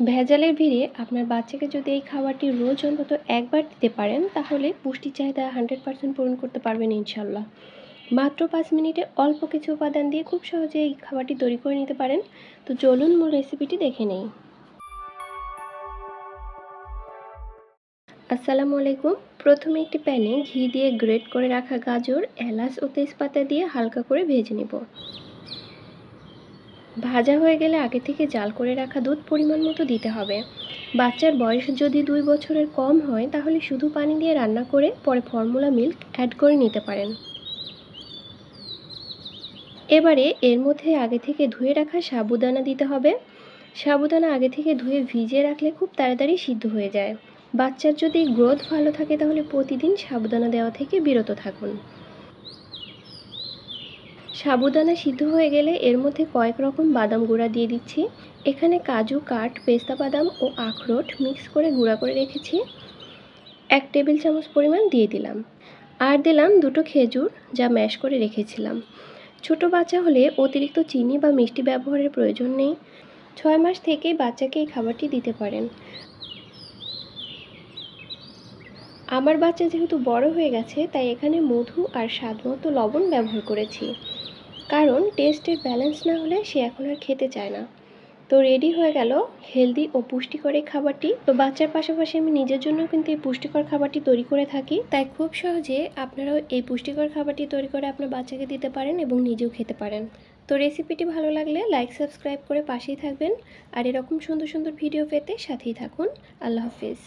ভেজালের ভিড়ে আপনার বাচ্চাকে যদি এই খাবারটি রোজ অন্তত একবার দিতে পারেন তাহলে পুষ্টি চাহিদা 100% পূরণ করতে পারবেন ইনশাল্লাহ। মাত্র 5 মিনিটে অল্প কিছু উপাদান দিয়ে খুব সহজে এই খাবারটি তৈরি করে নিতে পারেন। তো চলুন মূল রেসিপিটি দেখে নেই। আসসালামু আলাইকুম। প্রথমে একটি প্যানে ঘি দিয়ে গ্রেট করে রাখা গাজর, এলাচ ও তেজপাতা দিয়ে হালকা করে ভেজে নেব। ভাজা হয়ে গেলে আগে থেকে জাল করে রাখা দুধ পরিমাণ মতো দিতে হবে। বাচ্চার বয়স যদি 2 বছরের কম হয় তাহলে শুধু পানি দিয়ে রান্না করে পরে ফর্মুলা মিল্ক অ্যাড করে নিতে পারেন। এবারে এর মধ্যে আগে থেকে ধুয়ে রাখা সাবুদানা দিতে হবে। সাবুদানা আগে থেকে ধুয়ে ভিজিয়ে রাখলে খুব তাড়াতাড়ি সিদ্ধ হয়ে যায়। বাচ্চার যদি গ্রোথ ভালো থাকে তাহলে প্রতিদিন সাবুদানা দেওয়া থেকে বিরত থাকুন। সাবুদানা সিদ্ধ হয়ে গেলে এর মধ্যে কয়েক রকম বাদাম গুঁড়া দিয়ে দিচ্ছি। এখানে কাজু, কাঠ, পেস্তা বাদাম ও আখরোট মিক্স করে গুঁড়া করে রেখেছি। 1 টেবিল চামচ পরিমাণ দিয়ে দিলাম। আর দিলাম 2টো খেজুর যা ম্যাশ করে রেখেছিলাম। ছোট বাচ্চা হলে অতিরিক্ত চিনি বা মিষ্টি ব্যবহারের প্রয়োজন নেই। 6 মাস থেকেই বাচ্চাকে এই খাবারটি দিতে পারেন। আমার বাচ্চা যেহেতু বড় হয়ে গেছে তাই এখানে মধু আর স্বাদমতো লবণ ব্যবহার করেছি, কারণ টেস্টের ব্যালেন্স না হলে সে এখন আর খেতে চায় না। তো রেডি হয়ে গেল হেলদি ও পুষ্টিকর এই খাবারটি। তো বাচ্চার পাশাপাশি আমি নিজের জন্য কিন্তু এই পুষ্টিকর খাবারটি তৈরি করে থাকি, তাই খুব সহজে আপনারাও এই পুষ্টিকর খাবারটি তৈরি করে আপনার বাচ্চাকে দিতে পারেন এবং নিজেও খেতে পারেন। তো রেসিপিটি ভালো লাগলে লাইক, সাবস্ক্রাইব করে পাশেই থাকবেন। আর এরকম সুন্দর সুন্দর ভিডিও পেতে সাথেই থাকুন। আল্লাহ হাফিজ।